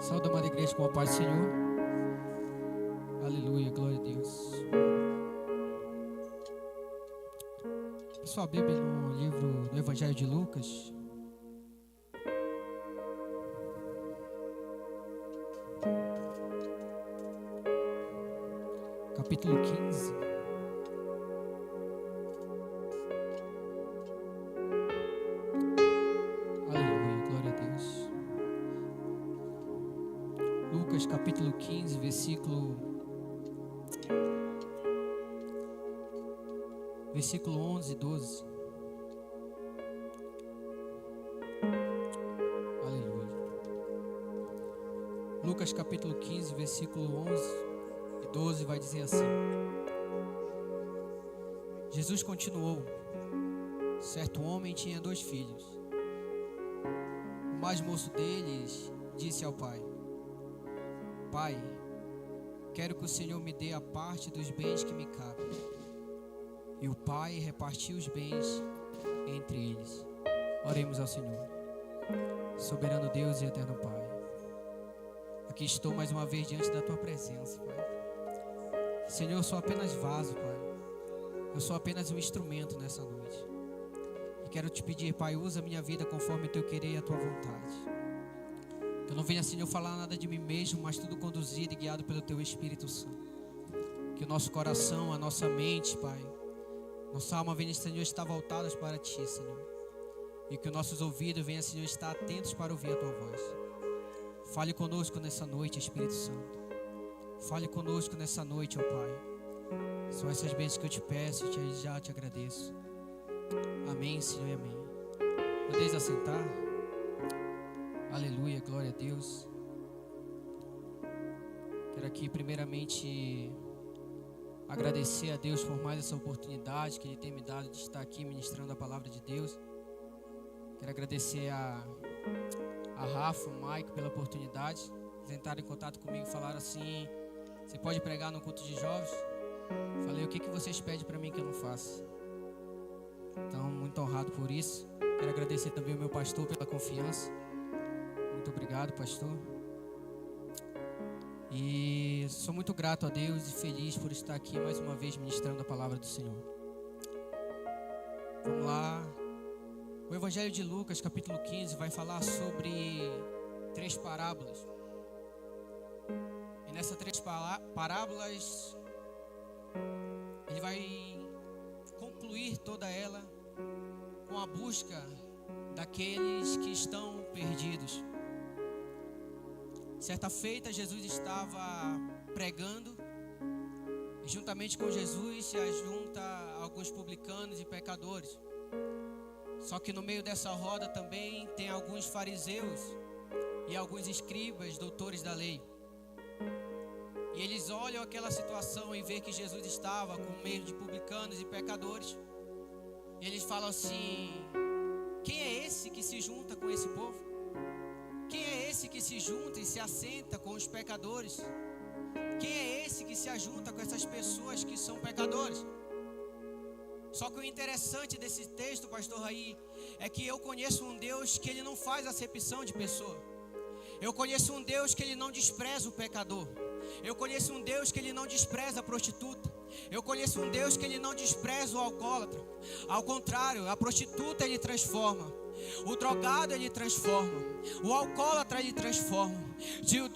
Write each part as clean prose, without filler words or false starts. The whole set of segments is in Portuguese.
Saúde, amada igreja, com a paz do Senhor. Aleluia, glória a Deus. Sua Bíblia no livro do Evangelho de Lucas. Capítulo 15. Aleluia, glória a Deus. Lucas capítulo 15, versículo 11 e 12. Aleluia. Lucas capítulo 15, versículo 11 e 12 vai dizer assim: Jesus continuou: certo homem tinha 2 filhos. O mais moço deles disse ao pai: Pai, quero que o Senhor me dê a parte dos bens que me cabem. E o pai repartiu os bens entre eles. Oremos ao Senhor. Soberano Deus e eterno Pai, aqui estou mais uma vez diante da Tua presença, Pai. Senhor, eu sou apenas vaso, Pai. Eu sou apenas um instrumento nessa noite. E quero Te pedir, Pai, usa a minha vida conforme o Teu querer e a Tua vontade. Que eu não venha, Senhor, falar nada de mim mesmo, mas tudo conduzido e guiado pelo Teu Espírito Santo. Que o nosso coração, a nossa mente, Pai, nossa alma venha, Senhor, estar voltadas para Ti, Senhor. E que os nossos ouvidos venham, Senhor, estar atentos para ouvir a Tua voz. Fale conosco nessa noite, Espírito Santo. Fale conosco nessa noite, ó Pai. São essas bênçãos que eu Te peço e já Te agradeço. Amém, Senhor, e amém. Podeis assentar? Aleluia, glória a Deus. Quero aqui primeiramente agradecer a Deus por mais essa oportunidade que Ele tem me dado de estar aqui ministrando a palavra de Deus. Quero agradecer a Rafa, o Maico pela oportunidade. Eles entraram em contato comigo e falaram assim: você pode pregar no culto de jovens? Falei: o que vocês pedem para mim que eu não faça? Então, muito honrado por isso. Quero agradecer também ao meu pastor pela confiança. Muito obrigado, pastor. E sou muito grato a Deus e feliz por estar aqui mais uma vez ministrando a palavra do Senhor. Vamos lá. O Evangelho de Lucas, capítulo 15, vai falar sobre 3 parábolas. E nessas 3 parábolas, ele vai concluir toda ela com a busca daqueles que estão perdidos. Certa feita, Jesus estava pregando, e juntamente com Jesus se ajunta alguns publicanos e pecadores. Só que no meio dessa roda também tem alguns fariseus e alguns escribas, doutores da lei. E eles olham aquela situação e veem que Jesus estava com meio de publicanos e pecadores. E eles falam assim: quem é esse que se junta com esse povo? Quem é esse que se junta e se assenta com os pecadores? Quem é esse que se ajunta com essas pessoas que são pecadores? Só que o interessante desse texto, pastor Raí, é que eu conheço um Deus que Ele não faz acepção de pessoa. Eu conheço um Deus que Ele não despreza o pecador. Eu conheço um Deus que Ele não despreza a prostituta. Eu conheço um Deus que Ele não despreza o alcoólatra. Ao contrário, a prostituta Ele transforma. O drogado Ele transforma. O alcoólatra Ele transforma.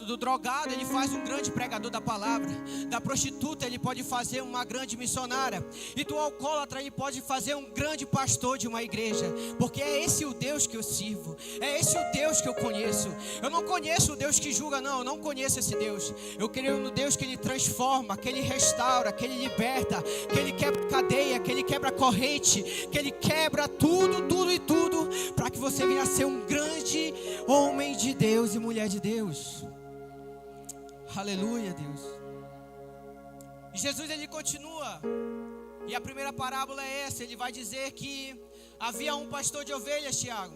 Do drogado Ele faz um grande pregador da palavra. Da prostituta Ele pode fazer uma grande missionária. E do alcoólatra Ele pode fazer um grande pastor de uma igreja. Porque é esse o Deus que eu sirvo. É esse o Deus que eu conheço. Eu não conheço o Deus que julga, não. Eu não conheço esse Deus. Eu creio no Deus que Ele transforma, que Ele restaura, que Ele liberta, que Ele quebra cadeia, que Ele quebra corrente, que Ele quebra tudo e tudo, para que você venha a ser um grande homem de Deus e mulher de Deus. Aleluia, Deus. E Jesus ele continua. E a primeira parábola é essa. Ele vai dizer que havia um pastor de ovelhas, Tiago.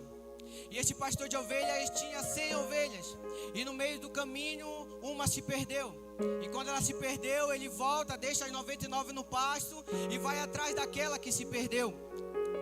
E esse pastor de ovelhas tinha 100 ovelhas. E no meio do caminho uma se perdeu. E quando ela se perdeu, ele volta, deixa as 99 no pasto e vai atrás daquela que se perdeu.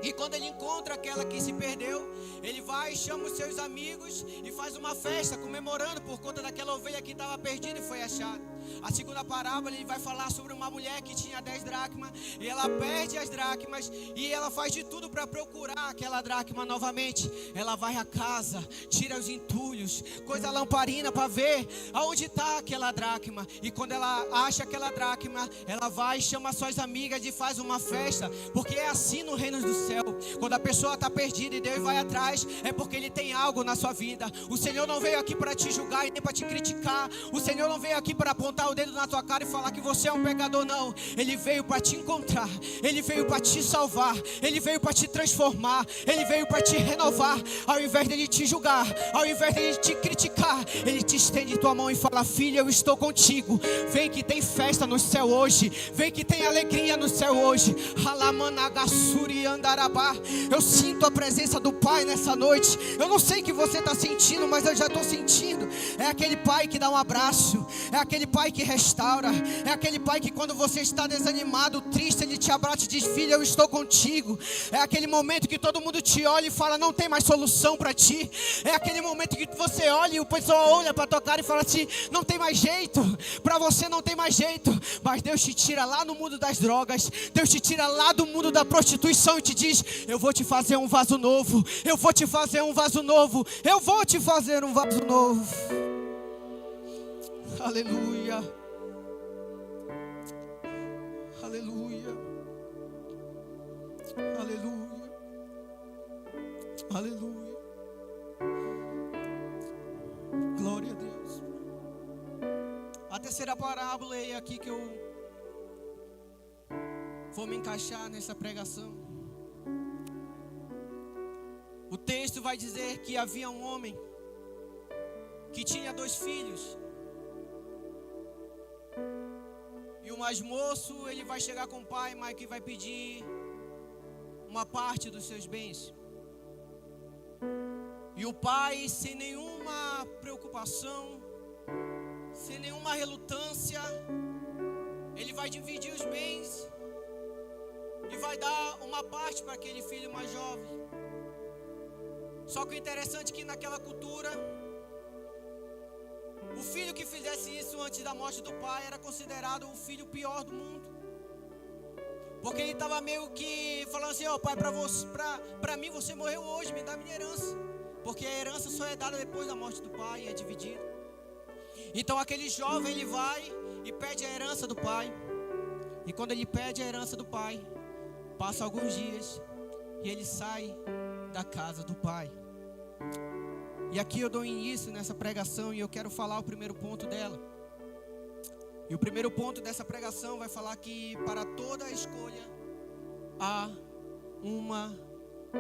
E quando ele encontra aquela que se perdeu, ele vai, chama os seus amigos e faz uma festa comemorando por conta daquela ovelha que estava perdida e foi achada. A segunda parábola, ele vai falar sobre uma mulher que tinha 10 dracmas e ela perde as dracmas e ela faz de tudo para procurar aquela dracma novamente. Ela vai à casa, tira os entulhos, coisa lamparina para ver aonde está aquela dracma. E quando ela acha aquela dracma, ela vai, chama suas amigas e faz uma festa, porque é assim no reino do céu. Quando a pessoa está perdida e Deus vai atrás, é porque Ele tem algo na sua vida. O Senhor não veio aqui para te julgar e nem para te criticar. O Senhor não veio aqui para apontar o dedo na tua cara e falar que você é um pecador, não. Ele veio para te encontrar, Ele veio para te salvar, Ele veio para te transformar, Ele veio para te renovar. Ao invés de Ele te julgar, ao invés de Ele te criticar, Ele te estende tua mão e fala: filha, eu estou contigo. Vem que tem festa no céu hoje, vem que tem alegria no céu hoje. Alamanagassuri andarabá. Eu sinto a presença do Pai nessa noite. Eu não sei o que você está sentindo, mas eu já estou sentindo. É aquele Pai que dá um abraço, é aquele Pai que restaura, é aquele Pai que quando você está desanimado, triste, Ele te abraça e diz: filha, eu estou contigo. É aquele momento que todo mundo te olha e fala: não tem mais solução para ti. É aquele momento que você olha e o pessoal olha para tua cara e fala assim: não tem mais jeito, para você não tem mais jeito. Mas Deus te tira lá no mundo das drogas, Deus te tira lá do mundo da prostituição e te diz: eu vou te fazer um vaso novo, eu vou te fazer um vaso novo, eu vou te fazer um vaso novo. Aleluia, aleluia, aleluia, aleluia. Glória a Deus. A terceira parábola é aqui que eu vou me encaixar nessa pregação. O texto vai dizer que havia um homem que tinha 2 filhos. E o mais moço, ele vai chegar com o pai, mas que vai pedir uma parte dos seus bens. E o pai, sem nenhuma preocupação, sem nenhuma relutância, ele vai dividir os bens e vai dar uma parte para aquele filho mais jovem. Só que o interessante é que naquela cultura, o filho que fizesse isso antes da morte do pai era considerado o filho pior do mundo. Porque ele estava meio que falando assim: ó, pai, para mim você morreu hoje, me dá minha herança. Porque a herança só é dada depois da morte do pai e é dividida. Então aquele jovem, ele vai e pede a herança do pai. E quando ele pede a herança do pai, passa alguns dias e ele sai da casa do pai. E aqui eu dou início nessa pregação e eu quero falar o primeiro ponto dela. E o primeiro ponto dessa pregação vai falar que para toda escolha há uma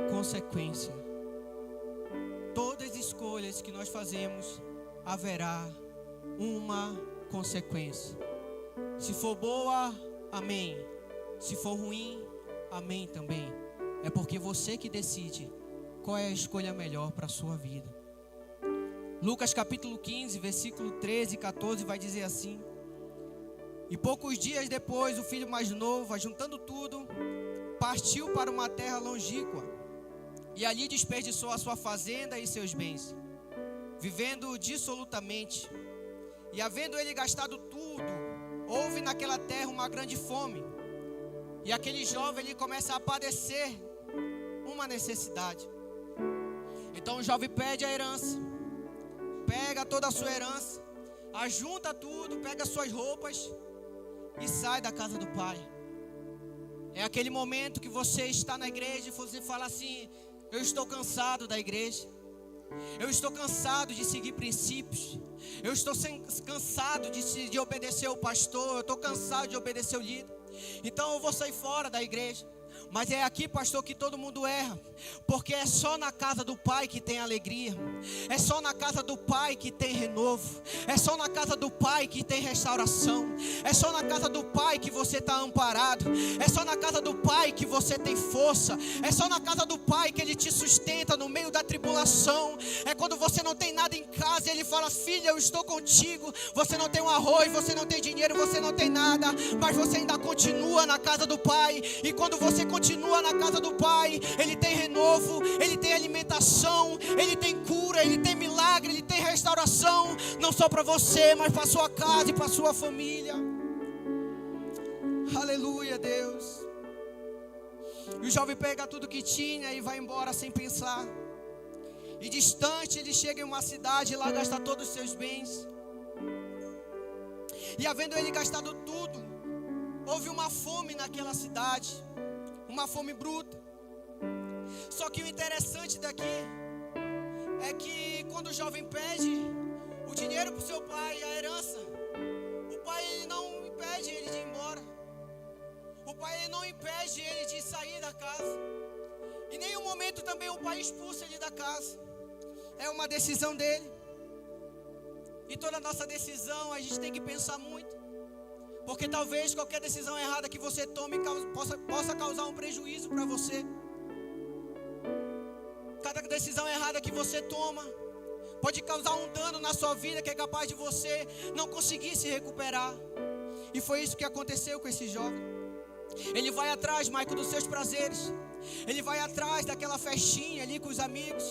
consequência. Todas as escolhas que nós fazemos, haverá uma consequência. Se for boa, amém. Se for ruim, amém também. É porque você que decide qual é a escolha melhor para a sua vida. Lucas capítulo 15, versículo 13 e 14 vai dizer assim: e poucos dias depois, o filho mais novo, ajuntando tudo, partiu para uma terra longínqua, e ali desperdiçou a sua fazenda e seus bens, vivendo dissolutamente. E havendo ele gastado tudo, houve naquela terra uma grande fome, e aquele jovem ele começa a padecer uma necessidade. Então o jovem pede a herança, pega toda a sua herança, ajunta tudo, pega suas roupas e sai da casa do pai. É aquele momento que você está na igreja e você fala assim: eu estou cansado da igreja, eu estou cansado de seguir princípios, eu estou cansado de obedecer o pastor, eu estou cansado de obedecer o líder, então eu vou sair fora da igreja. Mas é aqui, pastor, que todo mundo erra, porque é só na casa do pai que tem alegria, é só na casa do pai que tem renovo, é só na casa do pai que tem restauração, é só na casa do pai que você está amparado, é só na casa do pai que você tem força, é só na casa do pai que ele te sustenta no meio da tribulação. É quando você não tem nada em casa e ele fala: filha, eu estou contigo. Você não tem um arroz, você não tem dinheiro, você não tem nada, mas você ainda continua na casa do pai. E quando você continua na casa do Pai, ele tem renovo, ele tem alimentação, ele tem cura, ele tem milagre, ele tem restauração, não só para você, mas para sua casa e para sua família. Aleluia, Deus. E o jovem pega tudo que tinha e vai embora sem pensar. E distante ele chega em uma cidade, e lá gasta todos os seus bens. E havendo ele gastado tudo, houve uma fome naquela cidade, uma fome bruta. Só que o interessante daqui é que quando o jovem pede o dinheiro para o seu pai, a herança, o pai ele não impede ele de ir embora. O pai ele não impede ele de sair da casa. Em nenhum momento também o pai expulsa ele da casa. É uma decisão dele. E toda nossa decisão a gente tem que pensar muito. Porque talvez qualquer decisão errada que você tome possa causar um prejuízo para você. Cada decisão errada que você toma pode causar um dano na sua vida que é capaz de você não conseguir se recuperar. E foi isso que aconteceu com esse jovem. Ele vai atrás, Michael, dos seus prazeres. Ele vai atrás daquela festinha ali com os amigos.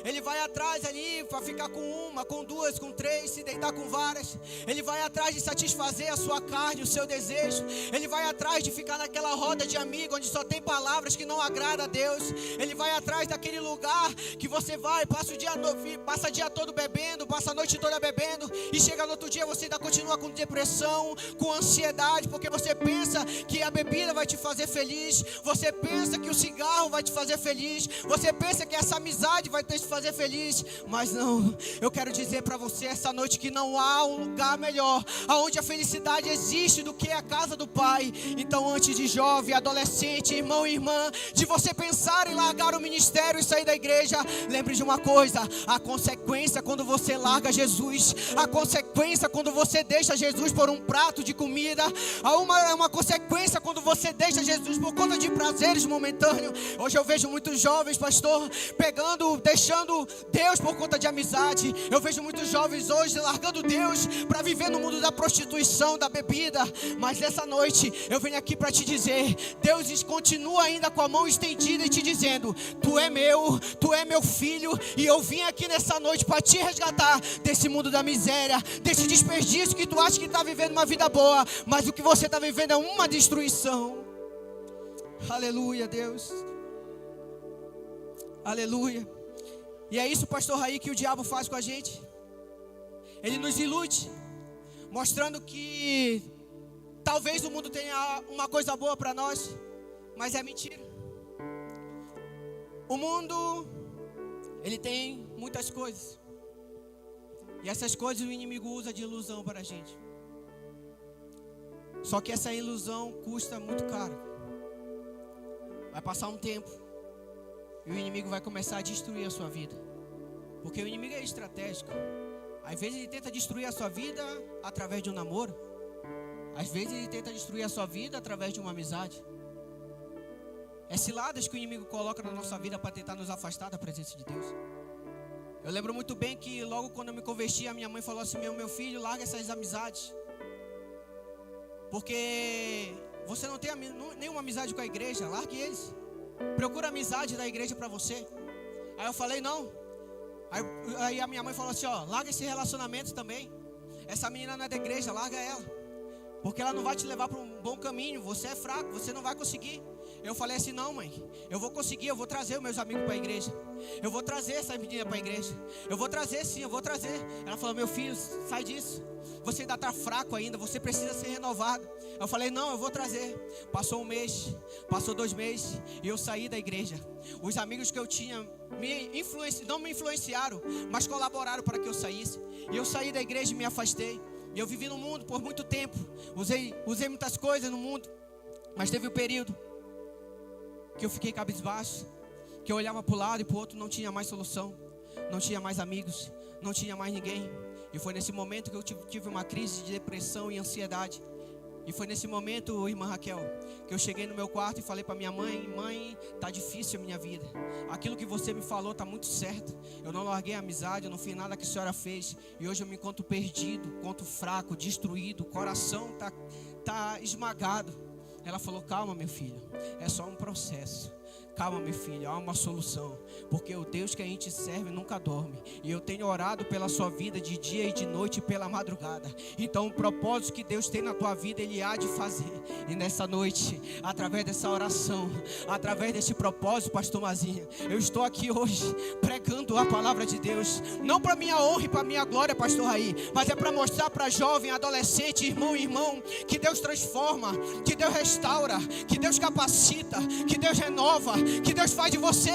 Ele vai atrás ali para ficar com uma, com duas, com três, se deitar com várias. Ele vai atrás de satisfazer a sua carne, o seu desejo. Ele vai atrás de ficar naquela roda de amigos onde só tem palavras que não agradam a Deus. Ele vai atrás daquele lugar que você vai, passa o dia todo bebendo, passa a noite toda bebendo, e chega no outro dia você ainda continua com depressão, com ansiedade, porque você pensa que a bebida vai te fazer feliz. Você pensa que o cigarro vai te fazer feliz. Você pensa que essa amizade vai te fazer feliz. Mas não, eu quero dizer para você essa noite que não há um lugar melhor aonde a felicidade existe do que a casa do Pai. Então antes de jovem, adolescente, irmão e irmã, de você pensar em largar o ministério e sair da igreja, lembre de uma coisa: a consequência quando você larga Jesus, a consequência quando você deixa Jesus por um prato de comida, há uma consequência quando você deixa Jesus por conta de prazeres momentâneos. Hoje eu vejo muitos jovens, pastor, deixando Deus por conta de amizade. Eu vejo muitos jovens hoje largando Deus para viver no mundo da prostituição, da bebida. Mas essa noite eu venho aqui para te dizer: Deus continua ainda com a mão estendida e te dizendo: tu é meu filho, e eu vim aqui nessa noite para te resgatar desse mundo da miséria, desse desperdício que tu acha que está vivendo uma vida boa, mas o que você está vivendo é uma destruição. Aleluia, Deus. Aleluia. E é isso, pastor Raí, que o diabo faz com a gente. Ele nos ilude, mostrando que talvez o mundo tenha uma coisa boa para nós, mas é mentira. O mundo, ele tem muitas coisas, e essas coisas o inimigo usa de ilusão para a gente. Só que essa ilusão custa muito caro. Vai passar um tempo e o inimigo vai começar a destruir a sua vida. Porque o inimigo é estratégico. Às vezes ele tenta destruir a sua vida através de um namoro. Às vezes ele tenta destruir a sua vida através de uma amizade. É ciladas que o inimigo coloca na nossa vida para tentar nos afastar da presença de Deus. Eu lembro muito bem que logo quando eu me converti, a minha mãe falou assim: meu filho, larga essas amizades. Porque você não tem nenhuma amizade com a igreja, largue eles. Procura amizade da igreja para você. Aí eu falei: não. Aí a minha mãe falou assim: larga esse relacionamento também. Essa menina não é da igreja, larga ela. Porque ela não vai te levar para um bom caminho. Você é fraco, você não vai conseguir. Eu falei assim: não, mãe, eu vou conseguir. Eu vou trazer os meus amigos para a igreja. Eu vou trazer essa menina para a igreja. Eu vou trazer, sim, eu vou trazer. Ela falou: meu filho, sai disso. Você ainda está fraco ainda, você precisa ser renovado. Eu falei: não, eu vou trazer. Passou um mês, passou 2 meses, e eu saí da igreja. Os amigos que eu tinha não me influenciaram, mas colaboraram para que eu saísse. E eu saí da igreja e me afastei. E eu vivi no mundo por muito tempo. Usei muitas coisas no mundo. Mas teve um período que eu fiquei cabisbaixo, que eu olhava para o lado e para o outro, não tinha mais solução, não tinha mais amigos, não tinha mais ninguém. E foi nesse momento que eu tive uma crise de depressão e ansiedade. E foi nesse momento, irmã Raquel, que eu cheguei no meu quarto e falei para minha mãe: mãe, tá difícil a minha vida. Aquilo que você me falou tá muito certo. Eu não larguei a amizade, eu não fiz nada que a senhora fez. E hoje eu me encontro perdido, encontro fraco, destruído, o coração tá esmagado. Ela falou: calma, meu filho, é só um processo. Calma, meu filho, há uma solução. Porque o Deus que a gente serve nunca dorme. E eu tenho orado pela sua vida de dia e de noite e pela madrugada. Então o propósito que Deus tem na tua vida, Ele há de fazer. E nessa noite, através dessa oração, através desse propósito, pastor Mazinha, eu estou aqui hoje pregando a palavra de Deus. Não para minha honra e para minha glória, pastor Raí, mas é para mostrar para jovem, adolescente, irmão e irmão, que Deus transforma, que Deus restaura, que Deus capacita, que Deus renova, que Deus faz de você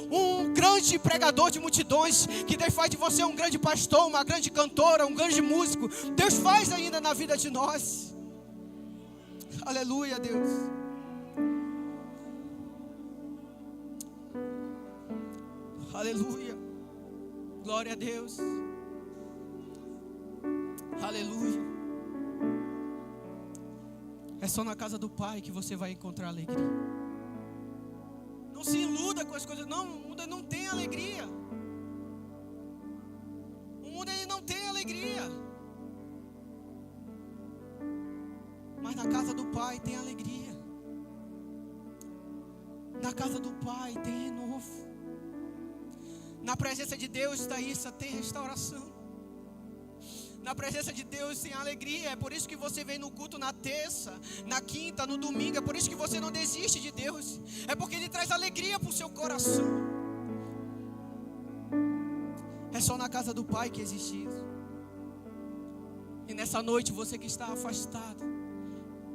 um grande pregador de multidões, que Deus faz de você um grande pastor, uma grande cantora, um grande músico. Deus faz ainda na vida de nós. Aleluia, Deus. Aleluia. Glória a Deus. Aleluia. É só na casa do Pai que você vai encontrar alegria. Não se iluda com as coisas. Não, o mundo não tem alegria. O mundo ele não tem alegria. Mas na casa do Pai tem alegria. Na casa do Pai tem renovo. Na presença de Deus, Thaísa, tem restauração. Na presença de Deus tem alegria. É por isso que você vem no culto na terça, na quinta, no domingo. É por isso que você não desiste de Deus. É porque Ele traz alegria para o seu coração. É só na casa do Pai que existe isso. E nessa noite, você que está afastado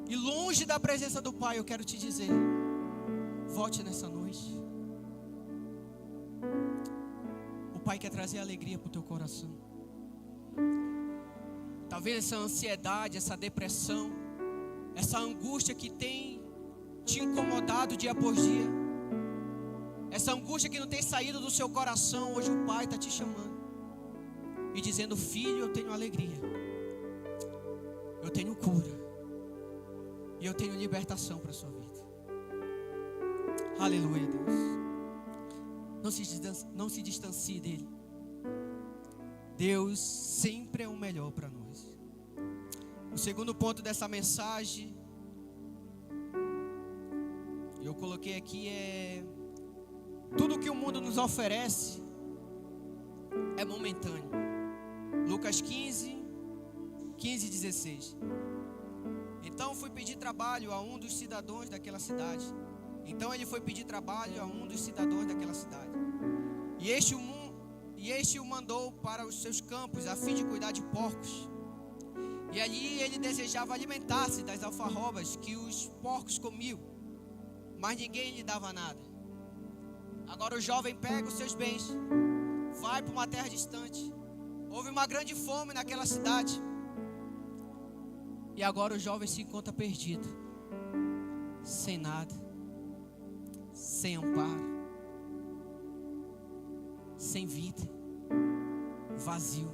e longe da presença do Pai, eu quero te dizer: volte nessa noite. O Pai quer trazer alegria para o teu coração. Talvez essa ansiedade, essa depressão, essa angústia que tem te incomodado dia após dia, essa angústia que não tem saído do seu coração, hoje o Pai está te chamando e dizendo: filho, eu tenho alegria, eu tenho cura e eu tenho libertação para a sua vida. Aleluia, Deus. Não se distancie dele. Deus sempre é o melhor para nós. O segundo ponto dessa mensagem, eu coloquei aqui, é: tudo que o mundo nos oferece é momentâneo. Lucas 15, 16. Então fui pedir trabalho a um dos cidadãos daquela cidade. Então ele foi pedir trabalho a um dos cidadãos daquela cidade. E este o mandou para os seus campos, a fim de cuidar de porcos. E ali ele desejava alimentar-se das alfarrobas que os porcos comiam, mas ninguém lhe dava nada. Agora o jovem pega os seus bens, vai para uma terra distante. Houve uma grande fome naquela cidade. E agora o jovem se encontra perdido, sem nada, sem amparo, sem vida, vazio.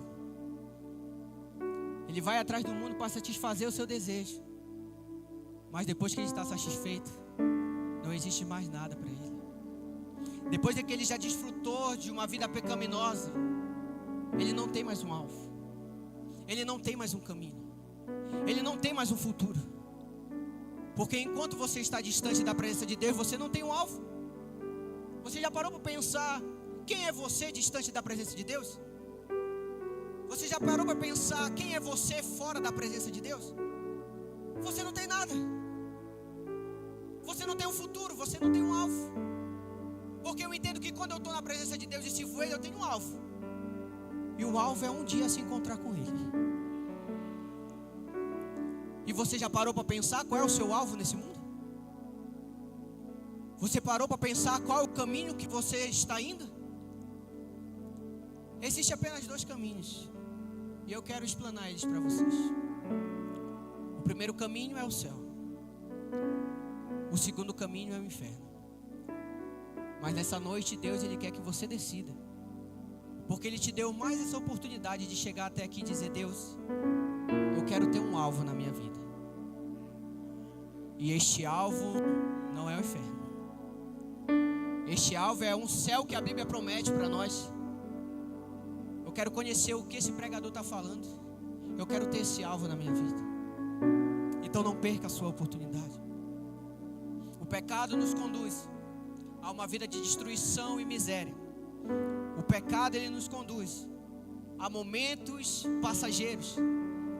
Ele vai atrás do mundo para satisfazer o seu desejo, mas depois que ele está satisfeito, não existe mais nada para ele. Depois de que ele já desfrutou de uma vida pecaminosa, ele não tem mais um alvo, ele não tem mais um caminho, ele não tem mais um futuro. Porque enquanto você está distante da presença de Deus, você não tem um alvo. Você já parou para pensar quem é você distante da presença de Deus? Você já parou para pensar quem é você fora da presença de Deus? Você não tem nada. Você não tem um futuro, você não tem um alvo. Porque eu entendo que quando eu estou na presença de Deus e sirvo Ele, eu tenho um alvo. E o alvo é um dia se encontrar com Ele. E você já parou para pensar qual é o seu alvo nesse mundo? Você parou para pensar qual é o caminho que você está indo? Existem apenas dois caminhos, e eu quero explanar eles para vocês. O primeiro caminho é o céu. O segundo caminho é o inferno. Mas nessa noite Deus Ele quer que você decida, porque Ele te deu mais essa oportunidade de chegar até aqui e dizer: Deus, eu quero ter um alvo na minha vida. E este alvo não é o inferno. Este alvo é um céu que a Bíblia promete para nós. Eu quero conhecer o que esse pregador está falando. Eu quero ter esse alvo na minha vida. Então não perca a sua oportunidade. pecado nos conduz a uma vida de destruição e miséria. O pecado, ele nos conduz a momentos passageiros,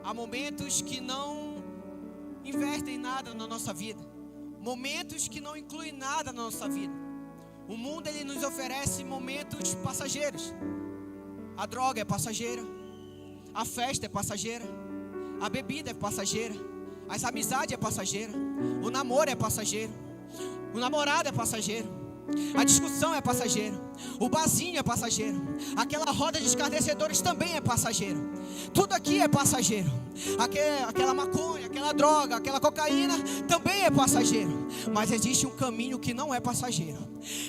a momentos que não investem nada na nossa vida, momentos que não incluem nada na nossa vida. O mundo, ele nos oferece momentos passageiros. A droga é passageira, a festa é passageira, a bebida é passageira, as amizades é passageira, o namoro é passageiro, o namorado é passageiro, a discussão é passageira, o barzinho é passageiro, aquela roda de escarnecedores também é passageiro. Tudo aqui é passageiro. Aquela maconha, aquela droga, aquela cocaína também é passageiro. Mas existe um caminho que não é passageiro.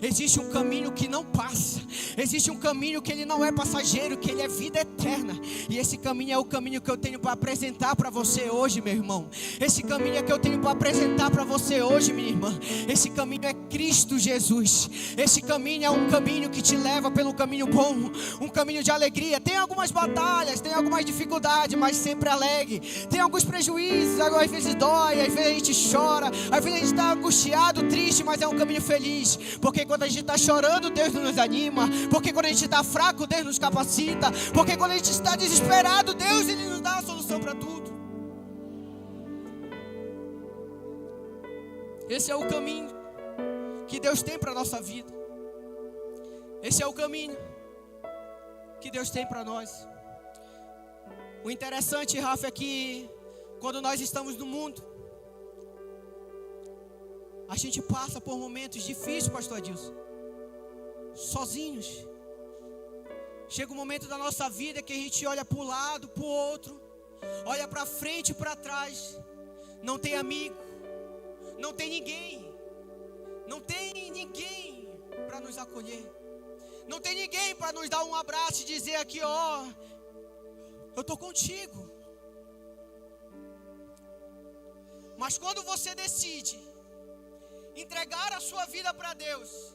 Existe um caminho que não passa. Existe um caminho que ele não é passageiro, que ele é vida eterna. E esse caminho é o caminho que eu tenho para apresentar para você hoje, meu irmão. Esse caminho é que eu tenho para apresentar para você hoje, minha irmã. Esse caminho é Cristo Jesus. Esse caminho é um caminho que te leva pelo caminho bom, um caminho de alegria. Tem algumas batalhas, tem algumas dificuldades, mas sempre alegre. Tem alguns prejuízos, às vezes dói, às vezes a gente chora, às vezes a gente está angustiado, triste, mas é um caminho feliz. Porque quando a gente está chorando, Deus nos anima. Porque quando a gente está fraco, Deus nos capacita. Porque quando a gente está desesperado, Deus, ele nos dá a solução para tudo. Esse é o caminho que Deus tem para a nossa vida. Esse é o caminho que Deus tem para nós. O interessante, Rafa, é que quando nós estamos no mundo, a gente passa por momentos difíceis, pastor Adilson, sozinhos. Chega um momento da nossa vida que a gente olha para o lado, para o outro, olha para frente e para trás, não tem amigo, não tem ninguém para nos acolher, não tem ninguém para nos dar um abraço e dizer aqui, ó, eu estou contigo. Mas quando você decide entregar a sua vida para Deus,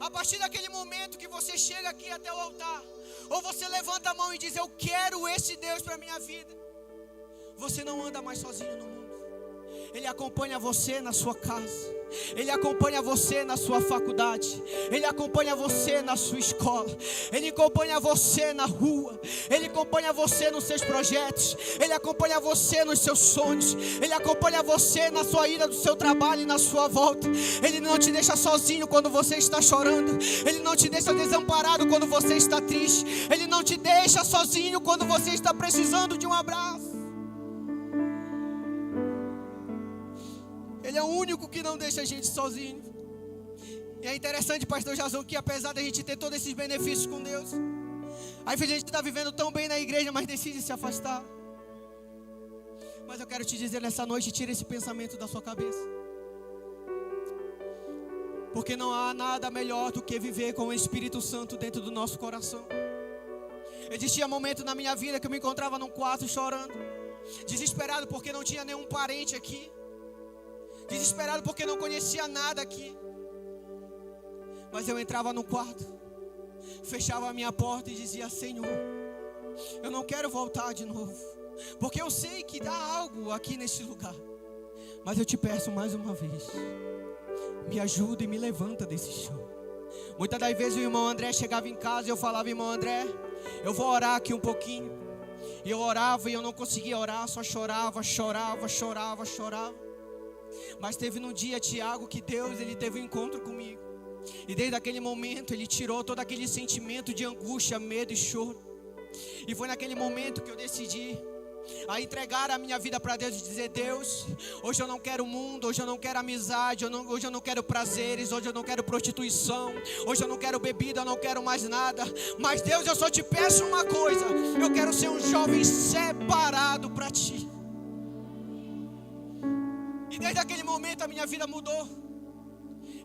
a partir daquele momento que você chega aqui até o altar, ou você levanta a mão e diz, eu quero esse Deus para a minha vida, você não anda mais sozinho no mundo. Ele acompanha você na sua casa, Ele acompanha você na sua faculdade, Ele acompanha você na sua escola, Ele acompanha você na rua, Ele acompanha você nos seus projetos, Ele acompanha você nos seus sonhos, Ele acompanha você na sua ida do seu trabalho e na sua volta. Ele não te deixa sozinho quando você está chorando, Ele não te deixa desamparado quando você está triste, Ele não te deixa sozinho quando você está precisando de um abraço. Ele é o único que não deixa a gente sozinho. E é interessante, pastor Jason, que apesar de a gente ter todos esses benefícios com Deus, às vezes a gente está vivendo tão bem na igreja, mas decide se afastar. Mas eu quero te dizer nessa noite, tira esse pensamento da sua cabeça. Porque não há nada melhor do que viver com o Espírito Santo dentro do nosso coração. Existia momento na minha vida que eu me encontrava num quarto chorando, desesperado porque não tinha nenhum parente aqui, desesperado porque não conhecia nada aqui. Mas eu entrava no quarto, fechava a minha porta e dizia, Senhor, eu não quero voltar de novo, porque eu sei que dá algo aqui neste lugar. Mas eu te peço mais uma vez, me ajuda e me levanta desse chão. Muitas das vezes o irmão André chegava em casa e eu falava, irmão André, eu vou orar aqui um pouquinho. E eu orava e eu não conseguia orar, só chorava. Mas teve num dia, Tiago, que Deus, ele teve um encontro comigo. E desde aquele momento ele tirou todo aquele sentimento de angústia, medo e choro. E foi naquele momento que eu decidi a entregar a minha vida para Deus e dizer, Deus, hoje eu não quero mundo, hoje eu não quero amizade, hoje eu não quero prazeres, hoje eu não quero prostituição, hoje eu não quero bebida, eu não quero mais nada. Mas Deus, eu só te peço uma coisa, eu quero ser um jovem separado para Ti. E desde aquele momento a minha vida mudou.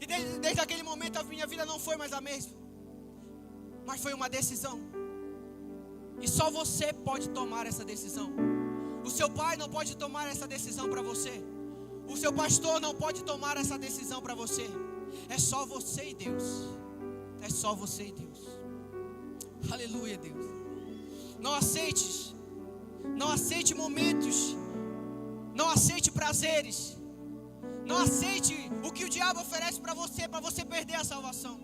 E desde aquele momento a minha vida não foi mais a mesma. Mas foi uma decisão. E só você pode tomar essa decisão. O seu pai não pode tomar essa decisão para você. O seu pastor não pode tomar essa decisão para você. É só você e Deus. É só você e Deus. Aleluia, Deus. Não aceite momentos. Não aceite prazeres. Não aceite o que o diabo oferece para você perder a salvação.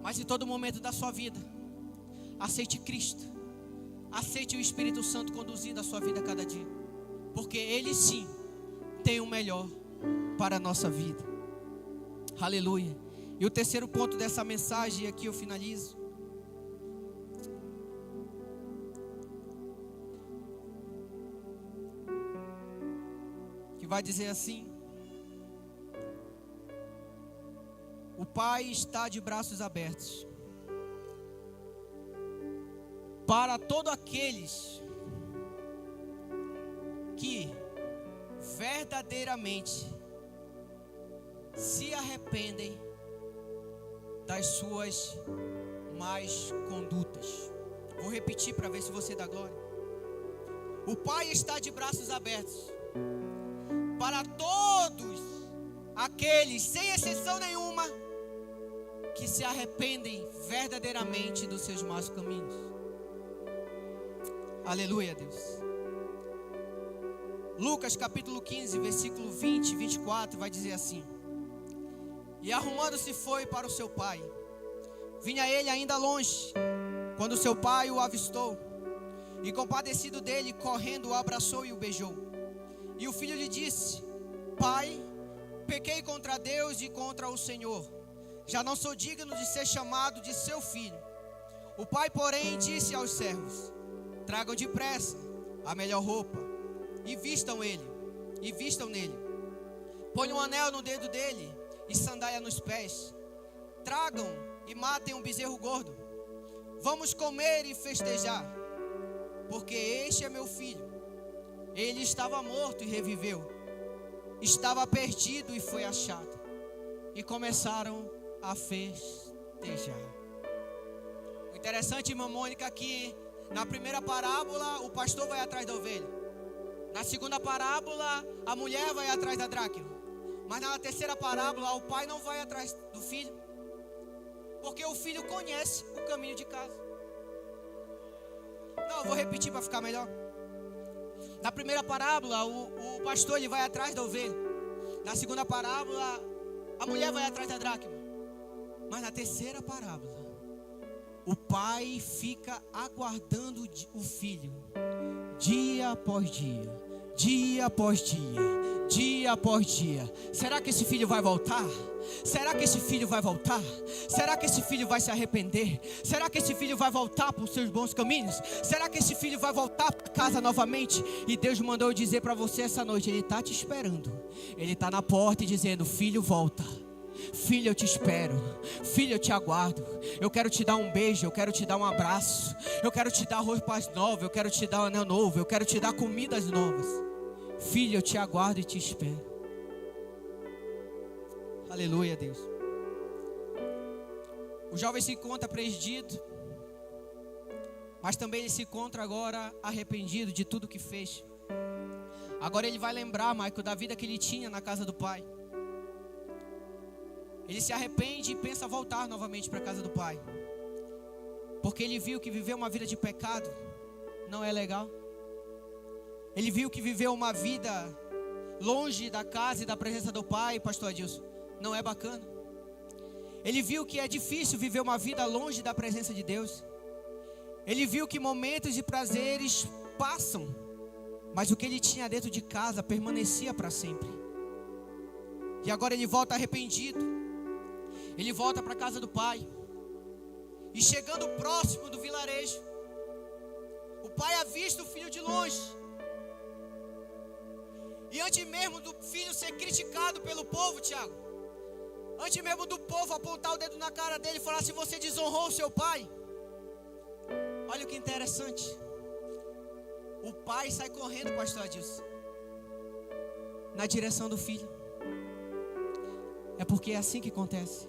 Mas em todo momento da sua vida, aceite Cristo. Aceite o Espírito Santo conduzindo a sua vida a cada dia. Porque Ele sim tem o melhor para a nossa vida. Aleluia. E o terceiro ponto dessa mensagem, aqui eu finalizo. Que vai dizer assim: o Pai está de braços abertos para todos aqueles que verdadeiramente se arrependem das suas más condutas. Vou repetir para ver se você dá glória. O Pai está de braços abertos para todos aqueles, sem exceção nenhuma, que se arrependem verdadeiramente dos seus maus caminhos. Aleluia, Deus. Lucas capítulo 15, versículo 20 e 24 vai dizer assim: e arrumando-se foi para o seu pai. Vinha ele ainda longe, quando seu pai o avistou, e compadecido dele, correndo, o abraçou e o beijou. E o filho lhe disse: Pai, pequei contra Deus e contra o Senhor, já não sou digno de ser chamado de seu filho. O pai, porém, disse aos servos: tragam depressa a melhor roupa, e vistam nele. Ponham um anel no dedo dele e sandália nos pés. Tragam e matem um bezerro gordo. Vamos comer e festejar, porque este é meu filho. Ele estava morto e reviveu, estava perdido e foi achado. E começaram a festejar. O interessante, irmã Mônica, aqui na primeira parábola o pastor vai atrás da ovelha. Na segunda parábola a mulher vai atrás da dracma. Mas na terceira parábola o pai não vai atrás do filho, porque o filho conhece o caminho de casa. Não, eu vou repetir para ficar melhor. Na primeira parábola o pastor ele vai atrás da ovelha. Na segunda parábola a mulher vai atrás da dracma. Mas na terceira parábola o pai fica aguardando o filho, dia após dia, dia após dia, dia após dia. Será que esse filho vai voltar? Será que esse filho vai voltar? Será que esse filho vai se arrepender? Será que esse filho vai voltar para os seus bons caminhos? Será que esse filho vai voltar para casa novamente? E Deus mandou dizer para você essa noite: Ele está te esperando. Ele está na porta e dizendo: filho, volta. Filho, eu te espero. Filho, eu te aguardo. Eu quero te dar um beijo, eu quero te dar um abraço, eu quero te dar roupas novas, eu quero te dar um anel novo, eu quero te dar comidas novas. Filho, eu te aguardo e te espero. Aleluia, Deus. O jovem se encontra perdido, mas também ele se encontra agora arrependido de tudo que fez. Agora ele vai lembrar, Michael, da vida que ele tinha na casa do pai. Ele se arrepende e pensa voltar novamente para a casa do pai, porque ele viu que viver uma vida de pecado não é legal. Ele viu que viver uma vida longe da casa e da presença do pai, pastor Adilson, não é bacana. Ele viu que é difícil viver uma vida longe da presença de Deus. Ele viu que momentos de prazeres passam, mas o que ele tinha dentro de casa permanecia para sempre. E agora ele volta arrependido. Ele volta para a casa do pai. E chegando próximo do vilarejo, o pai avista o filho de longe. E antes mesmo do filho ser criticado pelo povo, Tiago, antes mesmo do povo apontar o dedo na cara dele e falar: se você desonrou o seu pai. Olha o que interessante. O pai sai correndo, pastor Adilson, na direção do filho. É porque é assim que acontece.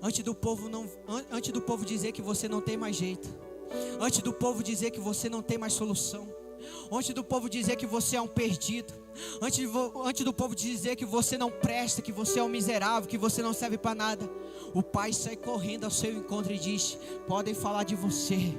Antes do povo dizer que você não tem mais jeito, antes do povo dizer que você não tem mais solução, antes do povo dizer que você é um perdido, antes do povo dizer que você não presta, que você é um miserável, que você não serve para nada, o Pai sai correndo ao seu encontro e diz: podem falar de você,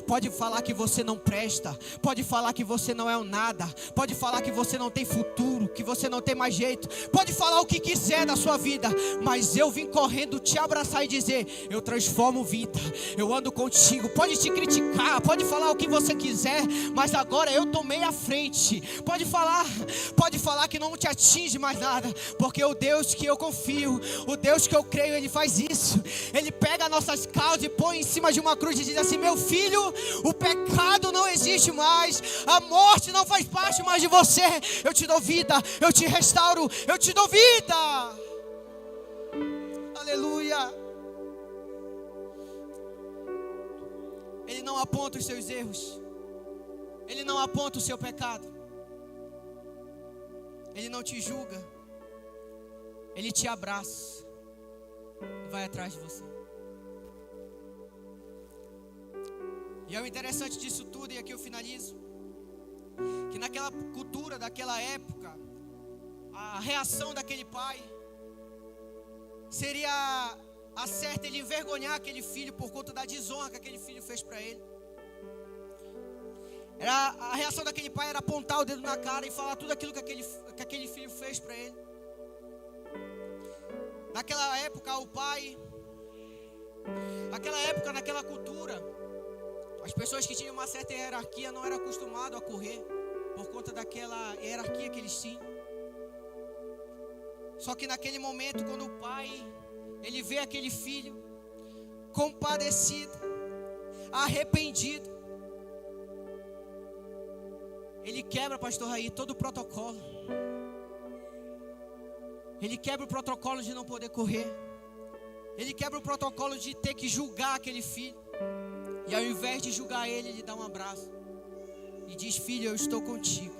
pode falar que você não presta, pode falar que você não é um nada, pode falar que você não tem futuro, que você não tem mais jeito, pode falar o que quiser da sua vida, mas eu vim correndo te abraçar e dizer: eu transformo vida, eu ando contigo. Pode te criticar, pode falar o que você quiser, mas agora eu tomei a frente. Pode falar que não te atinge mais nada, porque o Deus que eu confio, o Deus que eu creio, Ele faz isso. Ele pega nossas causas e põe em cima de uma cruz e diz assim: meu filho, o pecado não existe mais, a morte não faz parte mais de você, eu te dou vida, eu te restauro, eu te dou vida. Aleluia. Ele não aponta os seus erros, Ele não aponta o seu pecado, Ele não te julga, Ele te abraça e vai atrás de você. E é o interessante disso tudo, e aqui eu finalizo, que naquela cultura daquela época, a reação daquele pai seria a certa ele envergonhar aquele filho por conta da desonra que aquele filho fez para ele. A reação daquele pai era apontar o dedo na cara e falar tudo aquilo que aquele filho fez para ele. Naquela época o pai, naquela cultura, as pessoas que tinham uma certa hierarquia não eram acostumadas a correr por conta daquela hierarquia que eles tinham. Só que naquele momento, quando o pai, ele vê aquele filho compadecido, arrependido, ele quebra, pastor Raí, todo o protocolo. Ele quebra o protocolo de não poder correr. Ele quebra o protocolo de ter que julgar aquele filho. E ao invés de julgar ele, ele dá um abraço e diz: filho, eu estou contigo.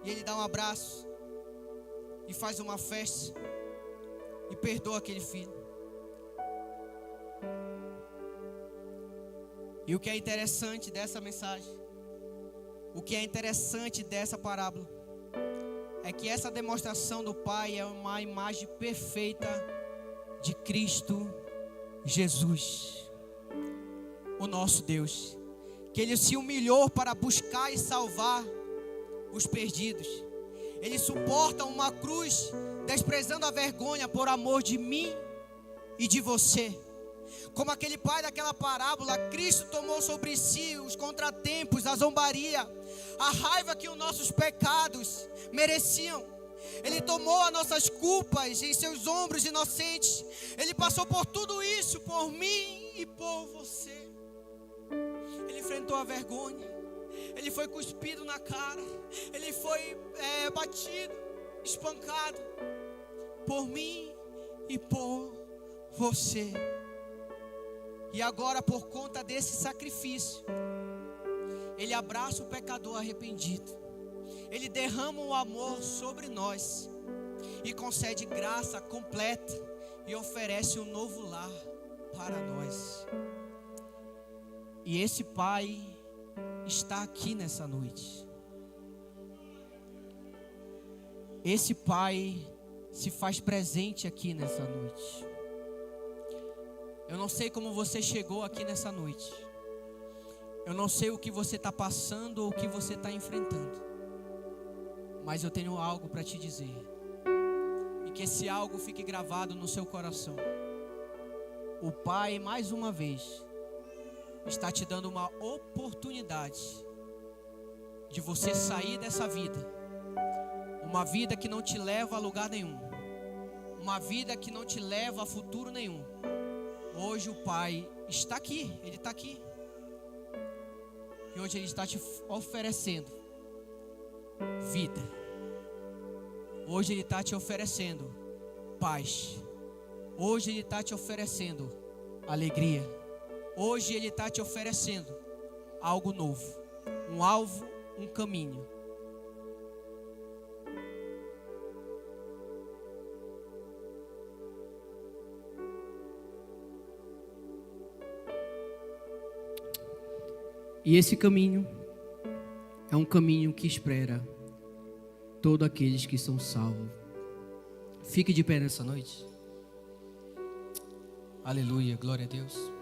E ele dá um abraço e faz uma festa e perdoa aquele filho. E o que é interessante dessa mensagem, o que é interessante dessa parábola, é que essa demonstração do Pai é uma imagem perfeita de Cristo Jesus, o nosso Deus, que Ele se humilhou para buscar e salvar os perdidos. Ele suporta uma cruz, desprezando a vergonha por amor de mim e de você. Como aquele pai daquela parábola, Cristo tomou sobre si os contratempos, a zombaria, a raiva que os nossos pecados mereciam. Ele tomou as nossas culpas em seus ombros inocentes. Ele passou por tudo isso por mim e por você. Ele enfrentou a vergonha. Ele foi cuspido na cara. Ele foi batido, espancado por mim e por você. E agora, por conta desse sacrifício, Ele abraça o pecador arrependido. Ele derrama o amor sobre nós e concede graça completa e oferece um novo lar para nós. E esse Pai está aqui nessa noite. Esse Pai se faz presente aqui nessa noite. Eu não sei como você chegou aqui nessa noite. Eu não sei o que você está passando ou o que você está enfrentando. Mas eu tenho algo para te dizer. E que esse algo fique gravado no seu coração. O Pai, mais uma vez, está te dando uma oportunidade de você sair dessa vida. Uma vida que não te leva a lugar nenhum. Uma vida que não te leva a futuro nenhum. Hoje o Pai está aqui, Ele está aqui. E hoje Ele está te oferecendo vida. Hoje Ele está te oferecendo paz. Hoje Ele está te oferecendo alegria. Hoje Ele está te oferecendo algo novo. Um alvo, um caminho. E esse caminho é um caminho que espera todos aqueles que são salvos. Fique de pé nessa noite. Aleluia, glória a Deus.